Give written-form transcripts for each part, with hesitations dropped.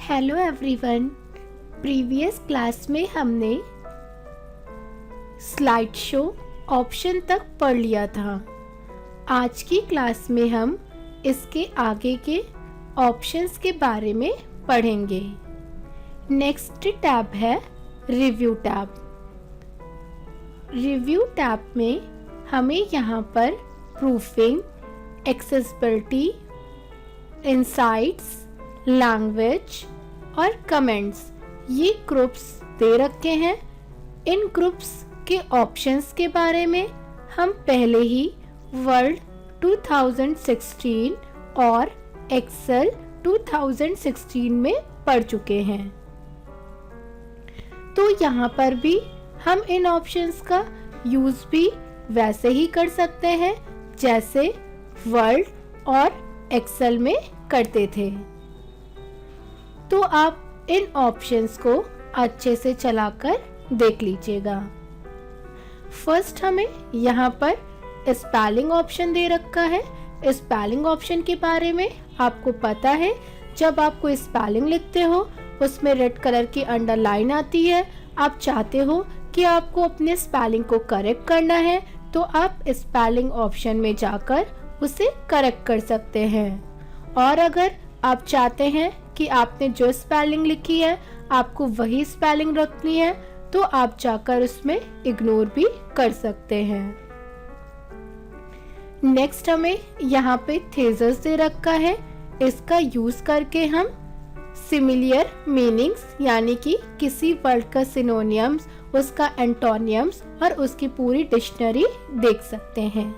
Hello everyone. Previous class में हमने slide show option तक पढ़ लिया था। आज की क्लास में हम इसके आगे के ऑप्शंस के बारे में पढ़ेंगे। नेक्स्ट टैब है रिव्यू टैब। रिव्यू टैब में हमें यहाँ पर प्रूफिंग, एक्सेसिबिलिटी, इनसाइट्स, लैंग्वेज और कमेंट्स ये ग्रुप्स दे रखे हैं। इन ग्रुप्स के ऑप्शंस के बारे में हम पहले ही वर्ल्ड 2016 और एक्सेल 2016 में पढ़ चुके हैं। तो यहाँ पर भी हम इन ऑप्शंस का यूज भी वैसे ही कर सकते हैं जैसे वर्ल्ड और एक्सेल में करते थे। तो आप इन ऑप्शंस को अच्छे से चलाकर देख लीजिएगा। फर्स्ट हमें यहाँ पर स्पेलिंग ऑप्शन दे रखा है। स्पेलिंग ऑप्शन के बारे में आपको पता है, जब आप कोई स्पेलिंग लिखते हो उसमें रेड कलर की अंडरलाइन आती है। आप चाहते हो कि आपको अपने स्पेलिंग को करेक्ट करना है तो आप स्पेलिंग ऑप्शन में जाकर उसे करेक्ट कर सकते हैं। और अगर आप चाहते हैं कि आपने जो स्पेलिंग लिखी है आपको वही स्पेलिंग रखनी है तो आप जाकर उसमें इग्नोर भी कर सकते हैं। नेक्स्ट हमें यहाँ पे थेसिस दे रखा है। इसका यूज करके हम सिमिलर मीनिंग्स यानी कि किसी वर्ड का सिनोनियम्स, उसका एंटोनियम्स और उसकी पूरी डिक्शनरी देख सकते हैं।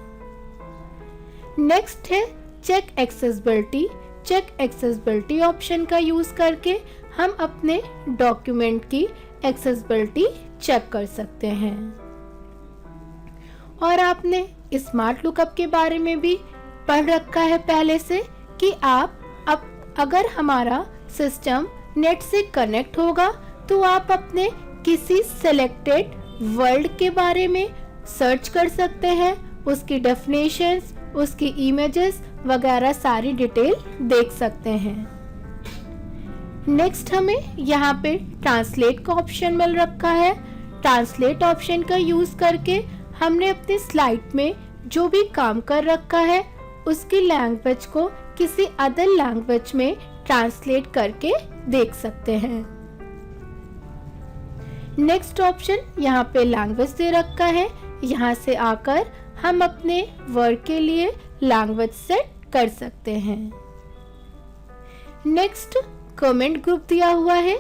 नेक्स्ट है check accessibility. Check accessibility option का यूज करके हम अपने डॉक्यूमेंट की एक्सेसिबिलिटी चेक कर सकते हैं। और आपने स्मार्ट लुकअप के बारे में भी पढ़ रखा है पहले से कि आप अगर हमारा सिस्टम नेट से कनेक्ट होगा तो आप अपने किसी सिलेक्टेड वर्ड के बारे में सर्च कर सकते हैं, उसकी डेफिनेशंस, उसकी इमेजेस वगैरह सारी डिटेल देख सकते हैं। नेक्स्ट हमें यहाँ पे ट्रांसलेट का ऑप्शन मिल रखा है। ट्रांसलेट ऑप्शन का यूज करके हमने अपनी स्लाइड में जो भी काम कर रखा है उसकी लैंग्वेज को किसी अदर लैंग्वेज में ट्रांसलेट करके देख सकते हैं। नेक्स्ट ऑप्शन यहाँ पे लैंग्वेज दे रखा है। यहाँ से आकर हम अपने वर्ड के लिए लैंग्वेज सेट कर सकते हैं। नेक्स्ट कमेंट ग्रुप दिया हुआ है।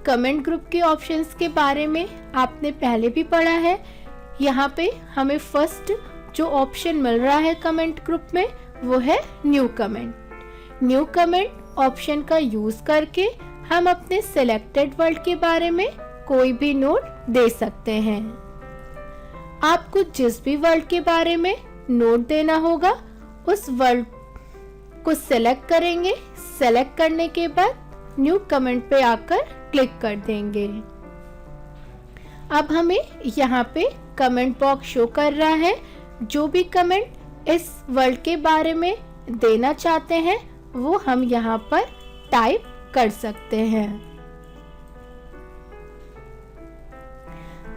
कमेंट ग्रुप के ऑप्शंस के बारे में आपने पहले भी पढ़ा है। यहाँ पे हमें फर्स्ट जो ऑप्शन मिल रहा है कमेंट ग्रुप में वो है new comment. New comment option का यूज करके हम अपने सिलेक्टेड वर्ड के बारे में कोई भी नोट दे सकते हैं। आपको जिस भी वर्ड के बारे में नोट देना होगा उस वर्ड को सिलेक्ट करेंगे। सिलेक्ट करने के बाद न्यू कमेंट पे आकर क्लिक कर देंगे। अब हमें यहाँ पे कमेंट बॉक्स शो कर रहा है। जो भी कमेंट इस वर्ड के बारे में देना चाहते हैं वो हम यहाँ पर टाइप कर सकते हैं।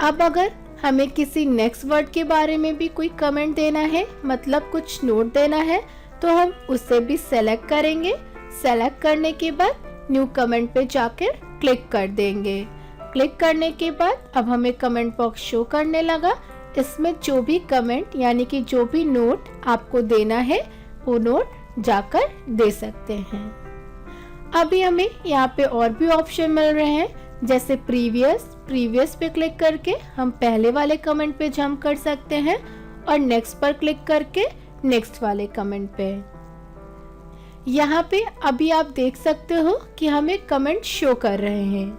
अब अगर हमें किसी नेक्स्ट वर्ड के बारे में भी कोई कमेंट देना है, मतलब कुछ नोट देना है, तो हम उसे भी सेलेक्ट करेंगे। सेलेक्ट करने के बाद न्यू कमेंट पे जाकर क्लिक कर देंगे। क्लिक करने के बाद अब हमें कमेंट बॉक्स शो करने लगा। इसमें जो भी कमेंट यानी कि जो भी नोट आपको देना है वो नोट जाकर दे सकते हैं। अभी हमें यहाँ पे और भी ऑप्शन मिल रहे हैं जैसे प्रीवियस पे क्लिक करके हम पहले वाले कमेंट पे जंप कर सकते हैं और नेक्स्ट पर क्लिक करके नेक्स्ट वाले कमेंट पे। यहाँ पे अभी आप देख सकते हो कि हमें कमेंट शो कर रहे हैं।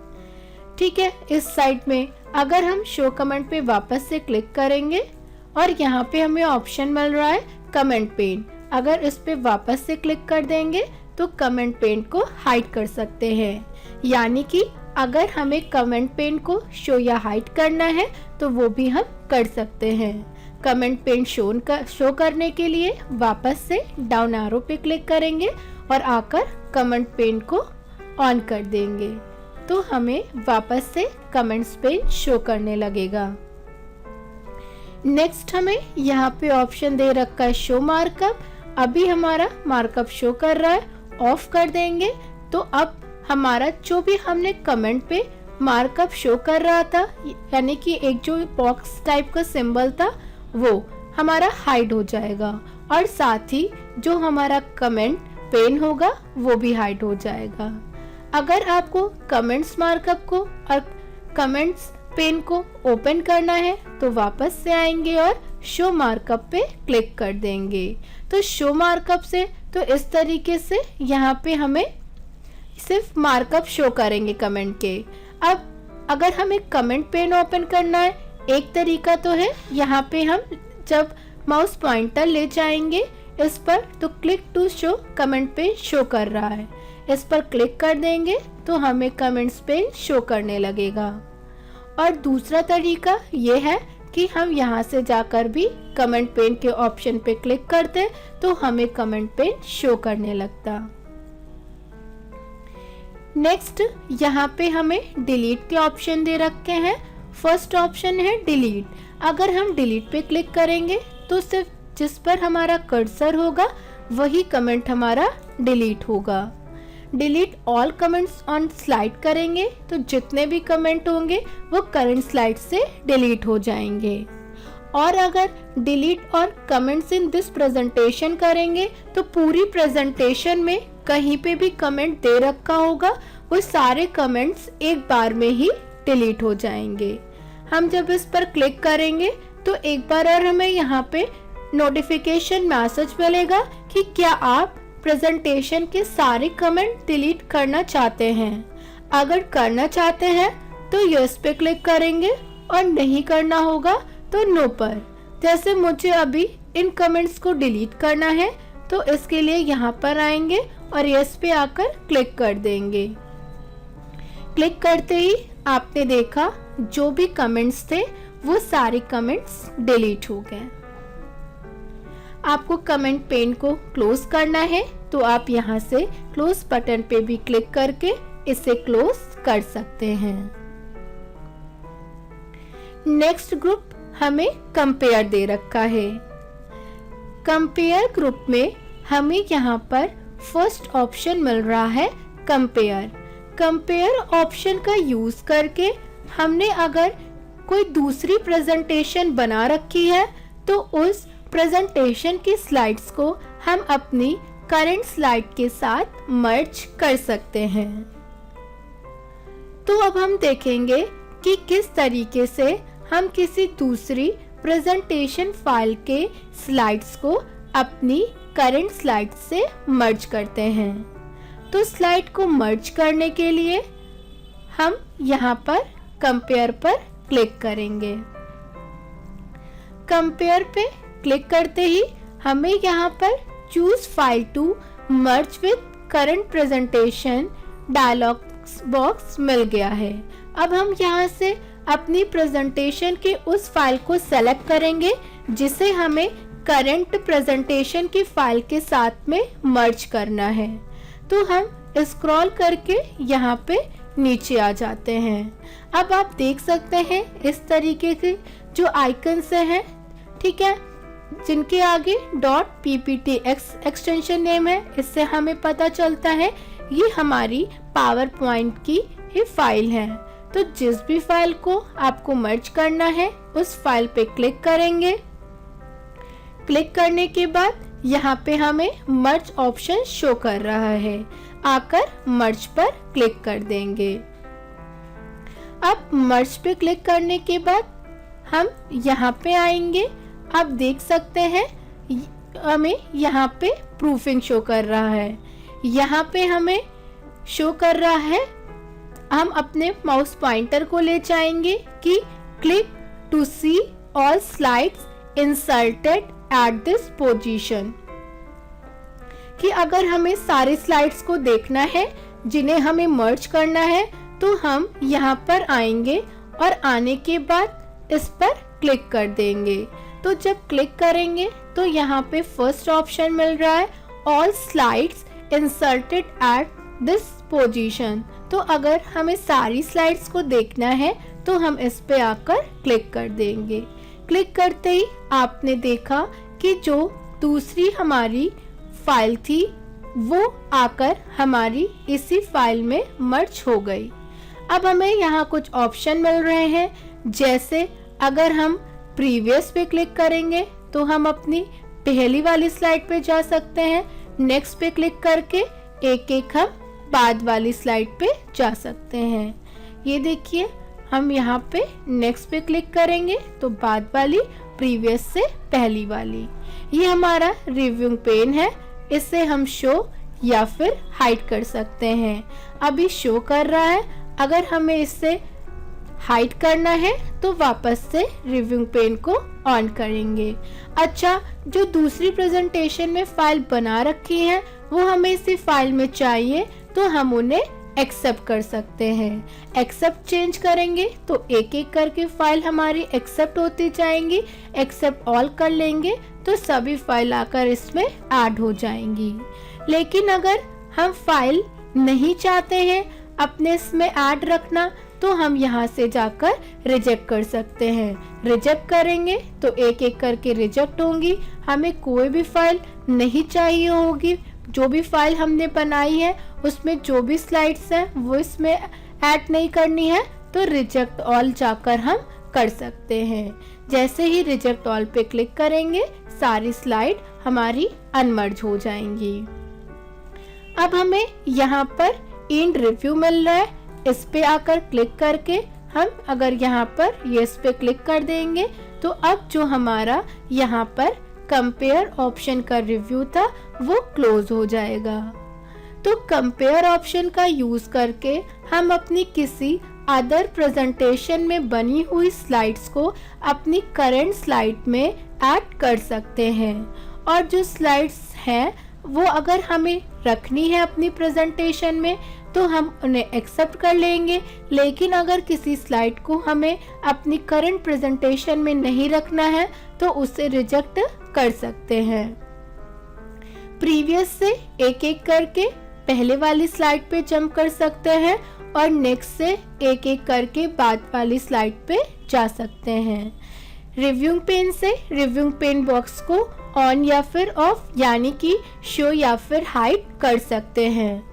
ठीक है, इस साइड में अगर हम शो कमेंट पे वापस से क्लिक करेंगे और यहाँ पे हमें ऑप्शन मिल रहा है कमेंट पेन। अगर इस पे वापस से क्लिक कर देंगे तो कमेंट पेन को हाइड कर सकते हैं। यानी कि अगर हमें कमेंट पेन को शो या हाइड करना है तो वो भी हम कर सकते हैं। कमेंट पेन शो करने के लिए वापस से डाउन एरो पे क्लिक करेंगे और आकर कमेंट पेन को ऑन कर देंगे तो हमें वापस से कमेंट्स पेन शो करने लगेगा। नेक्स्ट हमें यहाँ पे ऑप्शन दे रखा है शो मार्कअप। अभी हमारा मार्कअप शो कर रहा है, ऑफ कर देंगे तो अब हमारा जो भी हमने कमेंट पे मार्कअप शो कर रहा था, यानी कि एक जो बॉक्स टाइप का सिंबल था वो हमारा हाइड हो जाएगा और साथ ही जो हमारा कमेंट पेन होगा वो भी हाइड हो जाएगा। अगर आपको कमेंट्स मार्कअप को और कमेंट्स पेन को ओपन करना है तो वापस से आएंगे और शो मार्कअप पे क्लिक कर देंगे। तो शो मार्कअप से तो इस तरीके से यहाँ पे हमें सिर्फ मार्कअप शो करेंगे कमेंट के। अब अगर हमें कमेंट पेन ओपन करना है, एक तरीका तो है, यहाँ पे हम जब माउस पॉइंटर ले जाएंगे इस पर तो click to show comment pane show कर रहा है, इस पर क्लिक कर देंगे तो हमें कमेंट्स पेन शो करने लगेगा। और दूसरा तरीका ये है कि हम यहाँ से जाकर भी कमेंट पेन के ऑप्शन पे क्लिक करते तो हमें कमेंट पेन शो करने लगता। नेक्स्ट यहाँ पे हमें डिलीट के ऑप्शन दे रखे हैं। फर्स्ट ऑप्शन है डिलीट। अगर हम डिलीट पे क्लिक करेंगे तो सिर्फ जिस पर हमारा कर्सर होगा वही कमेंट हमारा डिलीट होगा। Delete all comments on slide करेंगे तो जितने भी कमेंट होंगे वो करंट स्लाइड से डिलीट हो जाएंगे। और अगर डिलीट और कमेंट्स इन दिस प्रेजेंटेशन करेंगे तो पूरी प्रेजेंटेशन में कहीं पे भी कमेंट दे रखा होगा वो सारे कमेंट्स एक बार में ही डिलीट हो जाएंगे। हम जब इस पर क्लिक करेंगे तो एक बार और हमें यहाँ पे नोटिफिकेशन मैसेज मिलेगा कि क्या आप प्रेजेंटेशन के सारे कमेंट डिलीट करना चाहते हैं। अगर करना चाहते हैं तो यस पे क्लिक करेंगे और नहीं करना होगा तो नो पर। जैसे मुझे अभी इन कमेंट्स को डिलीट करना है तो इसके लिए यहाँ पर आएंगे और यस पे आकर क्लिक कर देंगे। क्लिक करते ही आपने देखा जो भी कमेंट्स थे वो सारे कमेंट्स डिलीट हो गए। आपको कमेंट पेन को क्लोज करना है तो आप यहाँ से क्लोज बटन पे भी क्लिक करके इसे क्लोज कर सकते हैं। नेक्स्ट ग्रुप हमें कंपेयर दे रखा है। कंपेयर ग्रुप में हमें यहाँ पर फर्स्ट ऑप्शन मिल रहा है कंपेयर। कंपेयर ऑप्शन का यूज करके हमने अगर कोई दूसरी प्रेजेंटेशन बना रखी है तो उस प्रेजेंटेशन की स्लाइड्स को हम अपनी करंट स्लाइड के साथ मर्ज कर सकते हैं। तो अब हम देखेंगे कि किस तरीके से हम किसी दूसरी प्रेजेंटेशन फाइल के स्लाइड्स को अपनी करंट स्लाइड से मर्ज करते हैं। तो स्लाइड को मर्ज करने के लिए हम यहाँ पर कंपेयर पर क्लिक करेंगे। कंपेयर पे क्लिक करते ही हमें यहाँ पर choose file to merge with current presentation dialog box मिल गया है। अब हम यहाँ से अपनी प्रेजेंटेशन के उस फाइल को सेलेक्ट करेंगे जिसे हमें करंट प्रेजेंटेशन की फाइल के साथ में मर्ज करना है। तो हम स्क्रॉल करके यहाँ पे नीचे आ जाते हैं। अब आप देख सकते हैं इस तरीके के जो आइकन से हैं, ठीक है, जिनके आगे .pptx एक्सटेंशन नेम है। इससे हमें पता चलता है ये हमारी पावर पॉइंट की ही फाइल है। तो जिस भी फाइल को आपको मर्ज करना है उस फाइल पे क्लिक करेंगे। क्लिक करने के बाद यहाँ पे हमें मर्ज ऑप्शन शो कर रहा है, आकर मर्ज पर क्लिक कर देंगे। अब मर्ज पे क्लिक करने के बाद हम यहाँ पे आएंगे। आप देख सकते हैं हमें यहाँ पे प्रूफिंग शो कर रहा है। यहाँ पे हमें शो कर रहा है, हम अपने माउस पॉइंटर को ले जाएंगे कि click to see all slides inserted at this position, कि अगर हमें सारे स्लाइड्स को देखना है जिन्हें हमें मर्ज करना है तो हम यहाँ पर आएंगे और आने के बाद इस पर क्लिक कर देंगे। तो जब क्लिक करेंगे तो यहाँ पे फर्स्ट ऑप्शन मिल रहा है all slides inserted at this position. तो अगर हमें सारी स्लाइड्स को देखना है तो हम इस पे आकर क्लिक कर देंगे। क्लिक करते ही आपने देखा कि जो दूसरी हमारी फाइल थी वो आकर हमारी इसी फाइल में मर्ज हो गई। अब हमें यहाँ कुछ ऑप्शन मिल रहे हैं, जैसे अगर हम प्रीवियस पे क्लिक करेंगे तो हम अपनी पहली वाली स्लाइड पे जा सकते हैं। नेक्स्ट पे क्लिक करके एक एक हम बाद वाली स्लाइड पे जा सकते हैं। ये देखिए, हम यहाँ पे नेक्स्ट पे क्लिक करेंगे तो बाद वाली, प्रीवियस से पहली वाली। ये हमारा रिव्यूइंग पेन है, इससे हम शो या फिर हाइड कर सकते हैं। अभी शो कर रहा है, अगर हमें इससे हाइड करना है तो वापस से रिव्यूइंग पेन को ऑन करेंगे। अच्छा, जो दूसरी प्रेजेंटेशन में फाइल बना रखी है वो हमें इसी फाइल में चाहिए तो हम उन्हें एक्सेप्ट कर सकते हैं। एक्सेप्ट चेंज करेंगे तो एक एक करके फाइल हमारी एक्सेप्ट होती जाएंगी। एक्सेप्ट ऑल कर लेंगे तो सभी फाइल आकर इसमें ऐड हो जाएंगी। लेकिन अगर हम फाइल नहीं चाहते हैं अपने इसमें ऐड रखना तो हम यहाँ से जाकर रिजेक्ट कर सकते हैं। रिजेक्ट करेंगे तो एक एक करके रिजेक्ट होंगी। हमें कोई भी फाइल नहीं चाहिए होगी। जो भी फाइल हमने बनाई है उसमें जो भी स्लाइड्स हैं वो इसमें ऐड नहीं करनी है तो रिजेक्ट ऑल जाकर हम कर सकते हैं। जैसे ही रिजेक्ट ऑल पे क्लिक करेंगे सारी स्लाइड हमारी अनमर्ज हो जाएंगी। अब हमें यहाँ पर एंड रिव्यू मिल रहा है, इस पे आकर क्लिक करके हम अगर यहाँ पर यस पे क्लिक कर देंगे तो अब जो हमारा यहाँ पर कंपेयर ऑप्शन का रिव्यू था वो क्लोज हो जाएगा। तो कंपेयर ऑप्शन का यूज करके हम अपनी किसी अदर प्रेजेंटेशन में बनी हुई स्लाइड्स को अपनी करंट स्लाइड में ऐड कर सकते हैं। और जो स्लाइड्स हैं वो अगर हमें रखनी है अपनी प्रेजेंटेशन में तो हम उन्हें एक्सेप्ट कर लेंगे। लेकिन अगर किसी स्लाइड को हमें अपनी करंट प्रेजेंटेशन में नहीं रखना है तो उसे रिजेक्ट कर सकते हैं। प्रीवियस से एक एक करके पहले वाली स्लाइड पे जंप कर सकते हैं और नेक्स्ट से एक एक करके बाद वाली स्लाइड पे जा सकते हैं। रिव्यूइंग पेन से रिव्यूइंग पेन बॉक्स को ऑन या फिर ऑफ यानी कि शो या फिर हाइड कर सकते हैं।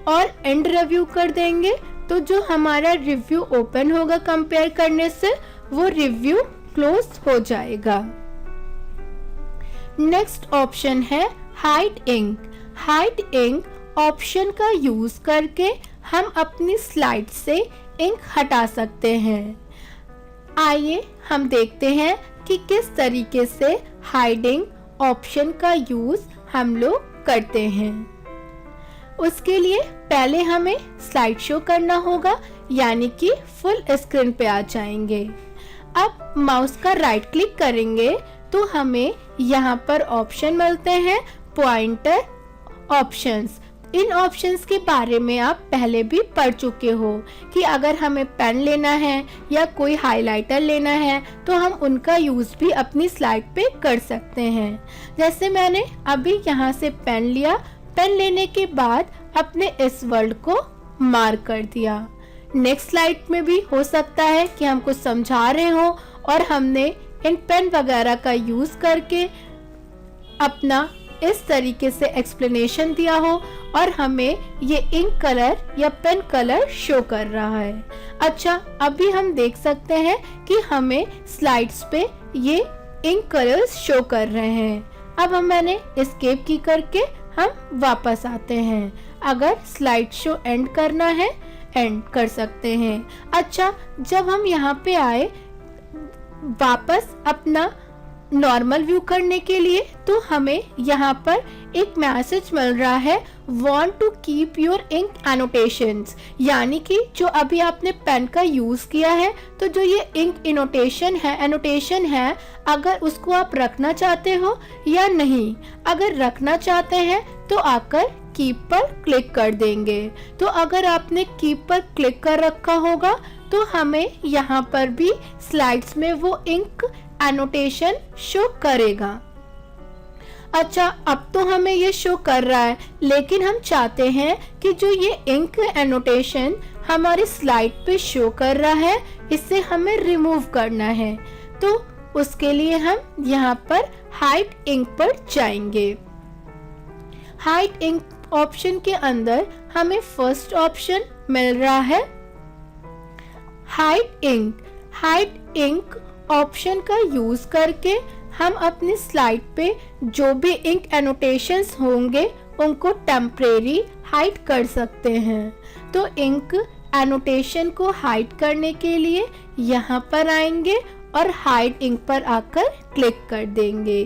और एंड रिव्यू कर देंगे तो जो हमारा रिव्यू ओपन होगा कंपेयर करने से वो रिव्यू क्लोज हो जाएगा। नेक्स्ट ऑप्शन है hide ink. Hide ink option का यूज करके हम अपनी स्लाइड से इंक हटा सकते हैं। आइए हम देखते हैं कि किस तरीके से हाइडिंग ऑप्शन का यूज हम लोग करते हैं। उसके लिए पहले हमें स्लाइड शो करना होगा यानी कि फुल स्क्रीन पे आ जाएंगे। अब माउस का राइट क्लिक करेंगे तो हमें यहाँ पर ऑप्शन मिलते हैं पॉइंटर ऑप्शंस। इन ऑप्शंस के बारे में आप पहले भी पढ़ चुके हो कि अगर हमें पेन लेना है या कोई हाइलाइटर लेना है तो हम उनका यूज भी अपनी स्लाइड पे कर सकते हैं। जैसे मैंने अभी यहाँ से पेन लिया, पेन लेने के बाद अपने इस वर्ड को मार्क कर दिया। नेक्स्ट स्लाइड में भी हो सकता है कि हम कुछ समझा रहे हो और हमने इन पेन वगैरह का यूज करके अपना इस तरीके से एक्सप्लेनेशन दिया हो और हमें ये इंक कलर या पेन कलर शो कर रहा है। अच्छा, अभी हम देख सकते हैं कि हमें स्लाइड्स पे ये इंक कलर्स शो कर रहे हैं। अब मैंने एस्केप की करके हम वापस आते हैं। अगर स्लाइड शो एंड करना है एंड कर सकते हैं। अच्छा, जब हम यहाँ पे आए वापस अपना नॉर्मल व्यू करने के लिए तो हमें यहाँ पर एक मैसेज मिल रहा है want to keep your ink annotations, यानी कि जो अभी आपने पेन का यूज किया है तो जो ये इंक एनोटेशन है अगर उसको आप रखना चाहते हो या नहीं। अगर रखना चाहते हैं तो आकर कीप पर क्लिक कर देंगे। तो अगर आपने कीप पर क्लिक कर रखा होगा तो हमें यहाँ पर भी स्लाइड्स में वो इंक एनोटेशन शो करेगा। अच्छा, अब तो हमें ये शो कर रहा है, लेकिन हम चाहते हैं कि जो ये इंक एनोटेशन हमारी स्लाइड पे शो कर रहा है, इसे हमें रिमूव करना है। तो उसके लिए हम यहाँ पर हाइड इंक पर जाएंगे। हाइड इंक ऑप्शन के अंदर हमें फर्स्ट ऑप्शन मिल रहा है hide ink. Hide ink option का यूज करके हम अपनी स्लाइड पे जो भी इंक एनोटेशंस होंगे उनको टेम्परेरी हाइड कर सकते हैं। तो इंक एनोटेशन को हाइड करने के लिए यहाँ पर आएंगे और हाइड इंक पर आकर क्लिक कर देंगे।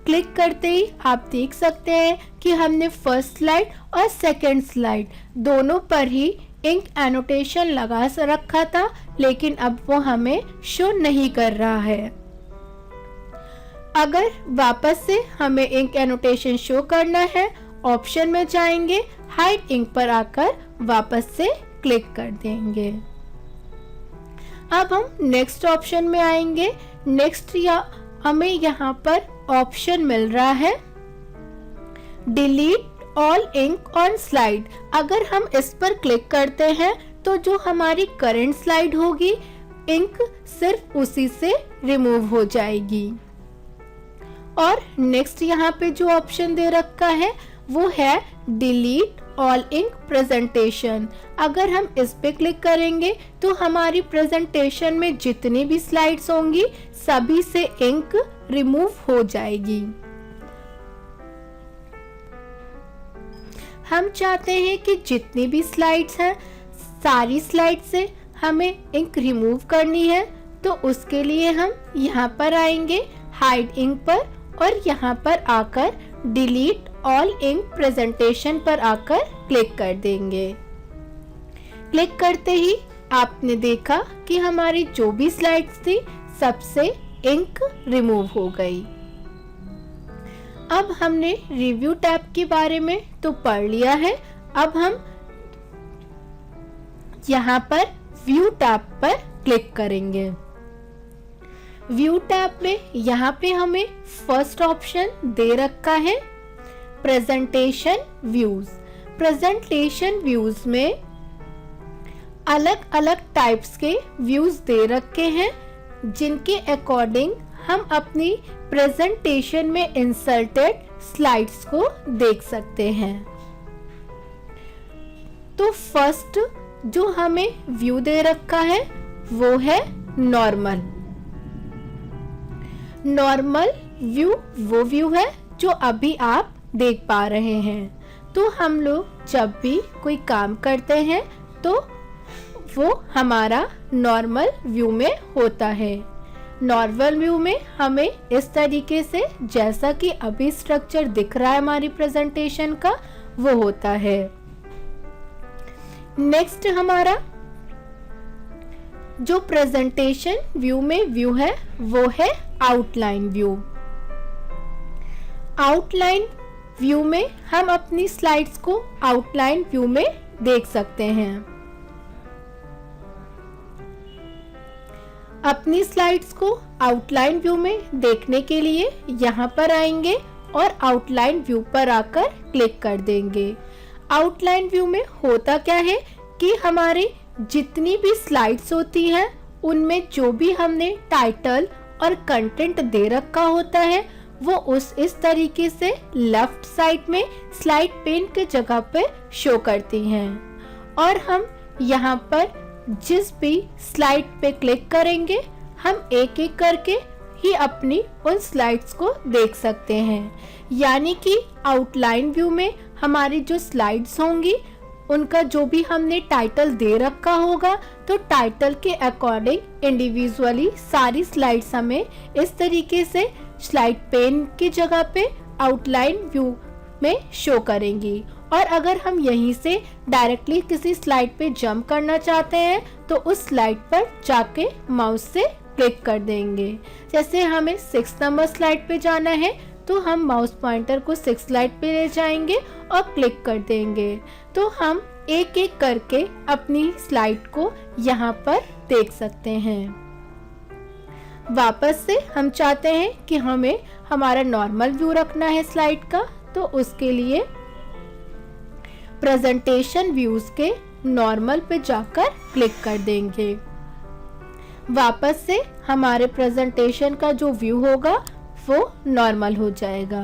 क्लिक करते ही आप देख सकते हैं कि हमने फर्स्ट स्लाइड और सेकंड स्लाइड दोनों पर ही इंक एनोटेशन लगा रखा था, लेकिन अब वो हमें शो नहीं कर रहा है। अगर वापस से हमें इंक एनोटेशन शो करना है, ऑप्शन में जाएंगे, हाइड इंक पर आकर वापस से क्लिक कर देंगे। अब हम नेक्स्ट ऑप्शन में आएंगे। नेक्स्ट हमें यहाँ पर ऑप्शन मिल रहा है delete all ink on slide. अगर हम इस पर क्लिक करते हैं तो जो हमारी करंट स्लाइड होगी, इंक सिर्फ उसी से रिमूव हो जाएगी। और नेक्स्ट यहाँ पे जो ऑप्शन दे रखा है वो है डिलीट ऑल इंक प्रेजेंटेशन। अगर हम इस पे क्लिक करेंगे तो हमारी प्रेजेंटेशन में जितनी भी स्लाइड्स होंगी सभी से इंक रिमूव हो जाएगी। हम चाहते हैं कि जितनी भी स्लाइड्स हैं सारी स्लाइड से हमें इंक रिमूव करनी है, तो उसके लिए हम यहाँ पर आएंगे हाइड इंक पर और यहाँ पर आकर डिलीट ऑल इंक प्रेजेंटेशन पर आकर क्लिक कर देंगे। क्लिक करते ही आपने देखा कि हमारी जो भी स्लाइड्स थी सबसे इंक रिमूव हो गई। अब हमने रिव्यू टैब के बारे में तो पढ़ लिया है। अब हम यहाँ पर व्यू टैब पर क्लिक करेंगे। व्यू टैब में यहाँ पे हमें फर्स्ट ऑप्शन दे रखा है प्रेजेंटेशन व्यूज। प्रेजेंटेशन व्यूज में अलग अलग टाइप्स के व्यूज दे रखे हैं, जिनके अकॉर्डिंग हम अपनी प्रेजेंटेशन में इंसर्टेड स्लाइड्स को देख सकते हैं। तो फर्स्ट जो हमें व्यू दे रखा है वो है नॉर्मल। नॉर्मल व्यू वो व्यू है जो अभी आप देख पा रहे हैं। तो हम लोग जब भी कोई काम करते हैं तो वो हमारा नॉर्मल व्यू में होता है। नॉर्मल व्यू में हमें इस तरीके से, जैसा कि अभी स्ट्रक्चर दिख रहा है हमारी प्रेजेंटेशन का, वो होता है। नेक्स्ट हमारा जो प्रेजेंटेशन व्यू में व्यू है वो है आउटलाइन व्यू। आउटलाइन व्यू में हम अपनी स्लाइड्स को आउटलाइन व्यू में देख सकते हैं। अपनी स्लाइड्स को आउटलाइन व्यू में देखने के लिए यहाँ पर आएंगे और आउटलाइन व्यू पर आकर क्लिक कर देंगे। आउटलाइन व्यू में होता क्या है कि हमारी जितनी भी स्लाइड्स होती हैं उनमें जो भी हमने टाइटल और कंटेंट दे रखा होता है वो इस तरीके से लेफ्ट साइड में स्लाइड पेन के जगह पे शो करती हैं। और हम यहाँ पर जिस भी स्लाइड पे क्लिक करेंगे हम एक एक करके ही अपनी उन स्लाइड्स को देख सकते हैं। यानी कि आउटलाइन व्यू में हमारी जो स्लाइड्स होंगी उनका जो भी हमने टाइटल दे रखा होगा तो टाइटल के अकॉर्डिंग इंडिविजुअली सारी स्लाइड्स हमें इस तरीके से स्लाइड पेन की जगह पे आउटलाइन व्यू में शो करेंगी। और अगर हम यहीं से डायरेक्टली किसी स्लाइड पे जंप करना चाहते हैं तो उस स्लाइड पर जाके माउस से क्लिक कर देंगे। जैसे हमें 6 नंबर स्लाइड पे जाना है तो हम माउस पॉइंटर को 6 स्लाइड पे ले जाएंगे और क्लिक कर देंगे। तो हम एक एक करके अपनी स्लाइड को यहाँ पर देख सकते हैं। वापस से हम चाहते हैं कि हमें हमारा नॉर्मल व्यू रखना है स्लाइड का, तो उसके लिए प्रेजेंटेशन व्यूज के नॉर्मल पे जाकर क्लिक कर देंगे। वापस से हमारे प्रेजेंटेशन का जो व्यू होगा वो नॉर्मल हो जाएगा।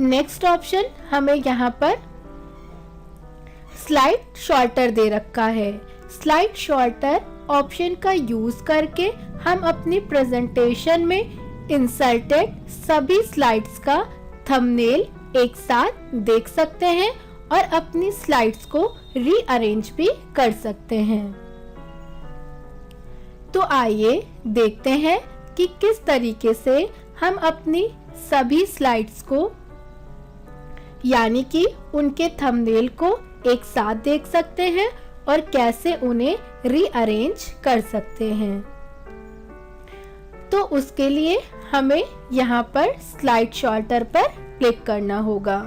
नेक्स्ट ऑप्शन हमें यहाँ पर स्लाइड शॉर्टर दे रखा है। स्लाइड शॉर्टर ऑप्शन का यूज करके हम अपनी प्रेजेंटेशन में इंसर्टेड सभी स्लाइड्स का थंबनेल एक साथ देख सकते हैं और अपनी स्लाइड्स को रीअरेंज भी कर सकते हैं। तो आइए देखते हैं कि किस तरीके से हम अपनी सभी स्लाइड्स को यानी कि उनके थंबनेल को एक साथ देख सकते हैं और कैसे उन्हें रीअरेंज कर सकते हैं। तो उसके लिए हमें यहाँ पर स्लाइड शॉर्टर पर क्लिक करना होगा।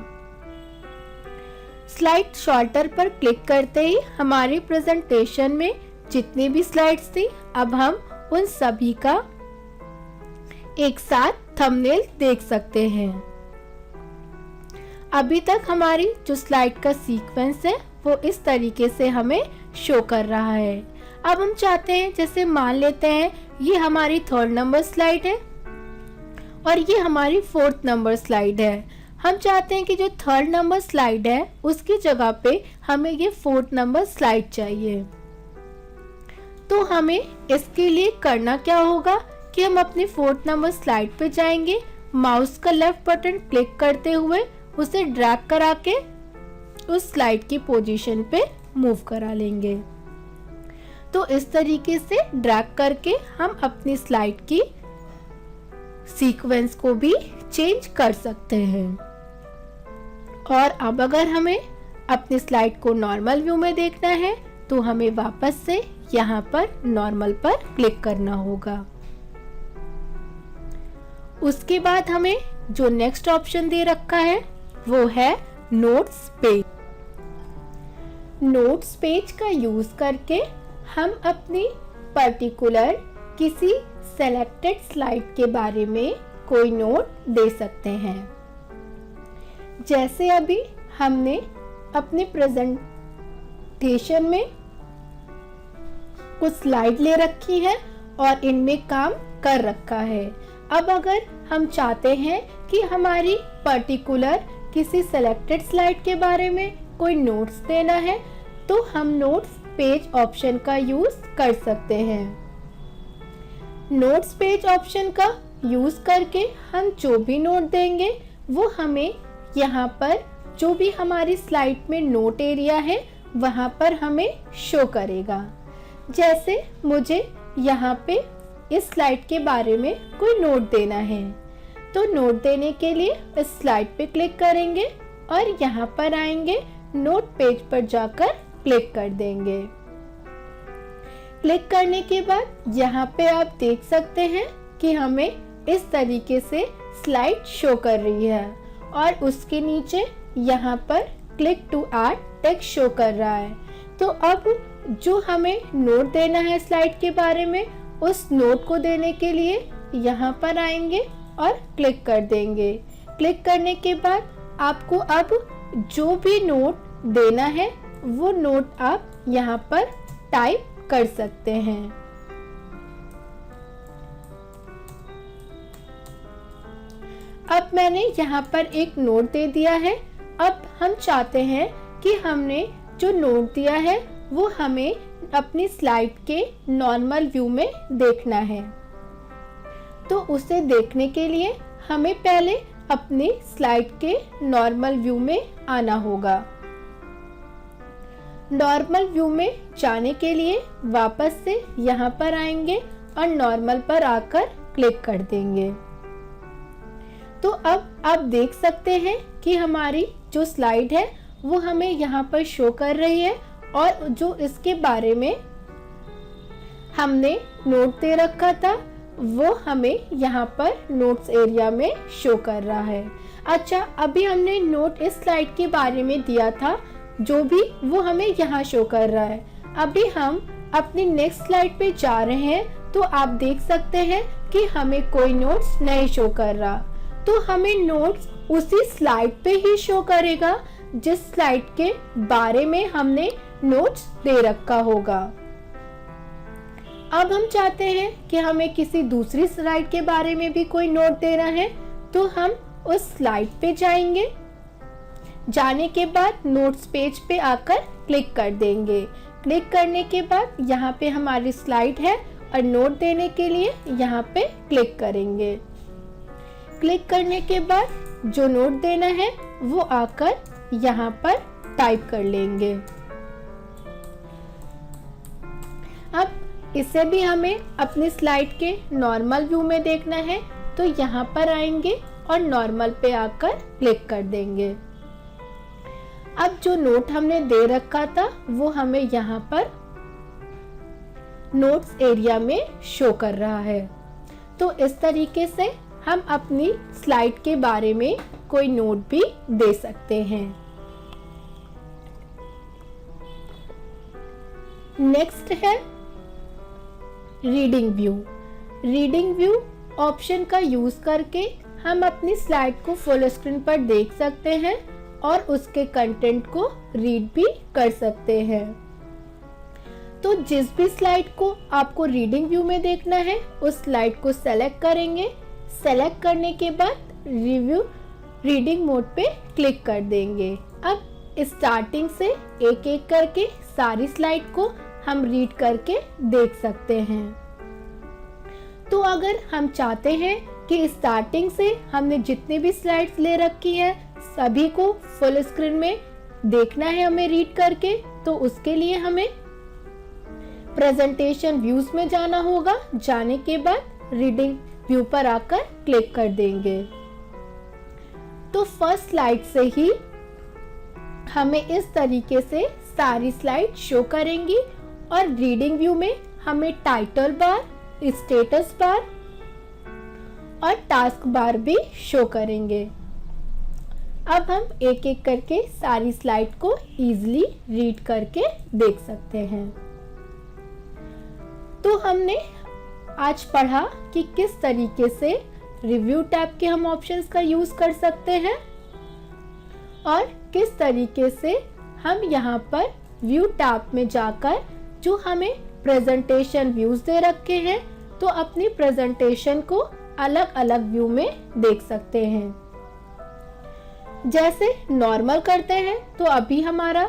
स्लाइड शॉर्टर पर क्लिक करते ही हमारी प्रेजेंटेशन में जितनी भी स्लाइड्स थी, अब हम उन सभी का एक साथ थंबनेल देख सकते हैं। अभी तक हमारी जो स्लाइड का सीक्वेंस है वो इस तरीके से हमें शो कर रहा है। अब हम चाहते हैं, जैसे मान लेते हैं ये हमारी 3rd नंबर स्लाइड है और ये हमारी 4th नंबर स्लाइड है। हम चाहते हैं कि जो 3rd नंबर स्लाइड है उसकी जगह पे हमें ये 4th नंबर स्लाइड चाहिए। तो हमें इसके लिए करना क्या होगा कि हम अपनी 4th नंबर स्लाइड पे जाएंगे, माउस का लेफ्ट बटन क्लिक करते हुए उसे ड्रैग करा के उस स्लाइड की पोजीशन पे मूव करा लेंगे। तो इस तरीके से ड्रैग करके हम अपनी स्लाइड की सीक्वेंस को भी चेंज कर सकते हैं। और अब अगर हमें अपनी स्लाइड को नॉर्मल व्यू में देखना है तो हमें वापस से यहाँ पर नॉर्मल पर क्लिक करना होगा। उसके बाद हमें जो नेक्स्ट ऑप्शन दे रखा है वो है नोट्स पेज। नोट्स पेज का यूज करके हम अपनी पर्टिकुलर किसी सेलेक्टेड स्लाइड के बारे में कोई नोट दे सकते हैं। जैसे अभी हमने अपने प्रेजेंटेशन में कुछ स्लाइड ले रखी है और इनमें काम कर रखा है। अब अगर हम चाहते हैं कि हमारी पर्टिकुलर किसी सेलेक्टेड स्लाइड के बारे में कोई नोट्स देना है तो हम नोट्स पेज ऑप्शन का यूज कर सकते हैं। नोट्स पेज ऑप्शन का यूज करके हम जो भी नोट देंगे वो हमें यहाँ पर जो भी हमारी स्लाइड में नोट एरिया है वहाँ पर हमें शो करेगा। जैसे मुझे यहाँ पे इस स्लाइड के बारे में कोई नोट देना है तो नोट देने के लिए इस स्लाइड पे क्लिक करेंगे और यहाँ पर आएंगे, नोट पेज पर जाकर क्लिक कर देंगे। क्लिक करने के बाद यहाँ पे आप देख सकते हैं कि हमें इस तरीके से स्लाइड शो कर रही है और उसके नीचे यहाँ पर click to add text show कर रहा है। तो अब जो हमें नोट देना है स्लाइड के बारे में, उस नोट को देने के लिए यहाँ पर आएंगे और क्लिक कर देंगे। क्लिक करने के बाद आपको अब जो भी नोट देना है वो नोट आप यहाँ पर टाइप कर सकते हैं। अब मैंने यहाँ पर एक नोट दे दिया है। अब हम चाहते हैं कि हमने जो नोट दिया है वो हमें अपनी स्लाइड के नॉर्मल व्यू में देखना है। तो उसे देखने के लिए हमें पहले अपनी स्लाइड के नॉर्मल व्यू में आना होगा। नॉर्मल व्यू में जाने के लिए वापस से यहाँ पर आएंगे और नॉर्मल पर आकर क्लिक कर देंगे। तो अब आप देख सकते हैं कि हमारी जो स्लाइड है वो हमें यहाँ पर शो कर रही है और जो इसके बारे में हमने नोट दे रखा था वो हमें यहाँ पर नोट्स एरिया में शो कर रहा है। अच्छा, अभी हमने नोट इस स्लाइड के बारे में दिया था जो भी वो हमें यहाँ शो कर रहा है। अभी हम अपनी नेक्स्ट स्लाइड पे जा रहे हैं तो आप देख सकते हैं कि हमें कोई नोट्स नहीं शो कर रहा, तो हमें नोट्स उसी स्लाइड पे ही शो करेगा जिस स्लाइड के बारे में हमने नोट्स दे रखा होगा। अब हम चाहते हैं कि हमें किसी दूसरी स्लाइड के बारे में भी कोई नोट देना है, तो हम उस स्लाइड पे जाएंगे। जाने के बाद नोट्स पेज पे आकर क्लिक कर देंगे। क्लिक करने के बाद यहाँ पे हमारी स्लाइड है और नोट देने के लिए यहाँ पे क्लिक करेंगे। क्लिक करने के बाद जो नोट देना है वो आकर यहाँ पर टाइप कर लेंगे। अब इसे भी हमें अपनी स्लाइड के नॉर्मल व्यू में देखना है, तो यहाँ पर आएंगे और नॉर्मल पे आकर क्लिक कर देंगे। अब जो नोट हमने दे रखा था वो हमें यहाँ पर नोट्स एरिया में शो कर रहा है। तो इस तरीके से हम अपनी स्लाइड के बारे में कोई नोट भी दे सकते हैं। नेक्स्ट है reading view. Reading view option का यूज करके हम अपनी स्लाइड को फुल स्क्रीन पर देख सकते हैं और उसके कंटेंट को रीड भी कर सकते हैं। तो जिस भी स्लाइड को आपको रीडिंग व्यू में देखना है उस स्लाइड को सेलेक्ट करेंगे। सेलेक्ट करने के बाद रिव्यू रीडिंग मोड पे क्लिक कर देंगे। अब स्टार्टिंग से एक एक करके सारी स्लाइड को हम रीड करके देख सकते हैं। तो अगर हम चाहते हैं कि स्टार्टिंग से हमने जितनी भी स्लाइड्स ले रखी है सभी को फुल स्क्रीन में देखना है हमें रीड करके, तो उसके लिए हमें प्रेजेंटेशन व्यूज में जाना होगा। जाने के बाद रीडिंग व्यू पर आकर क्लिक कर देंगे। तो फर्स्ट स्लाइड से ही हमें इस तरीके से सारी स्लाइड शो करेंगी और रीडिंग व्यू में हमें टाइटल बार, स्टेटस बार और टास्क बार भी शो करेंगे। अब हम एक एक करके सारी स्लाइड को इजीली रीड करके देख सकते हैं। तो हमने आज पढ़ा कि किस तरीके से रिव्यू टैब के हम ऑप्शंस का यूज कर सकते हैं और किस तरीके से हम यहाँ पर व्यू टैब में जाकर जो हमें प्रेजेंटेशन व्यूज दे रखे हैं तो अपनी प्रेजेंटेशन को अलग अलग व्यू में देख सकते हैं। जैसे नॉर्मल करते हैं तो अभी हमारा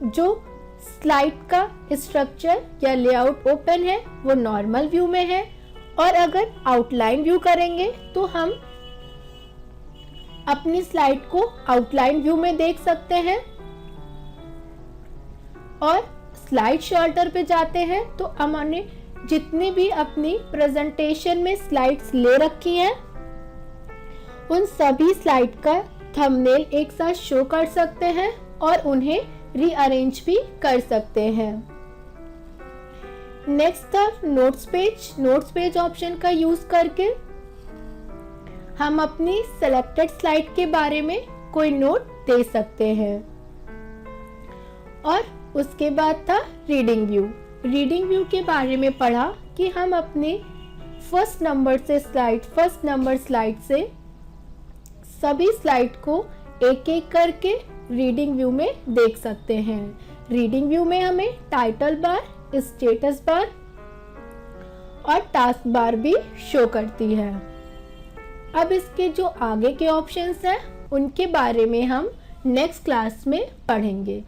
जो स्लाइड का स्ट्रक्चर या लेआउट ओपन है वो नॉर्मल व्यू में है, और अगर आउटलाइन व्यू करेंगे तो हम अपनी स्लाइड को आउटलाइन व्यू में देख सकते हैं। और स्लाइड शॉर्टर पे जाते हैं तो हमने जितनी भी अपनी प्रेजेंटेशन में स्लाइड्स ले रखी हैं उन सभी स्लाइड का थंबनेल एक साथ शो कर सकते हैं और उन्हें रीअरेंज भी कर सकते हैं। नेक्स्ट था notes page. Notes page option का यूज करके हम अपनी सेलेक्टेड स्लाइड के बारे में कोई नोट दे सकते हैं। और उसके बाद था रीडिंग व्यू। रीडिंग व्यू के बारे में पढ़ा कि हम अपने फर्स्ट नंबर स्लाइड से सभी स्लाइड को एक एक करके रीडिंग व्यू में देख सकते हैं। रीडिंग व्यू में हमें टाइटल बार, स्टेटस बार और टास्क बार भी शो करती है। अब इसके जो आगे के ऑप्शंस हैं उनके बारे में हम नेक्स्ट क्लास में पढ़ेंगे।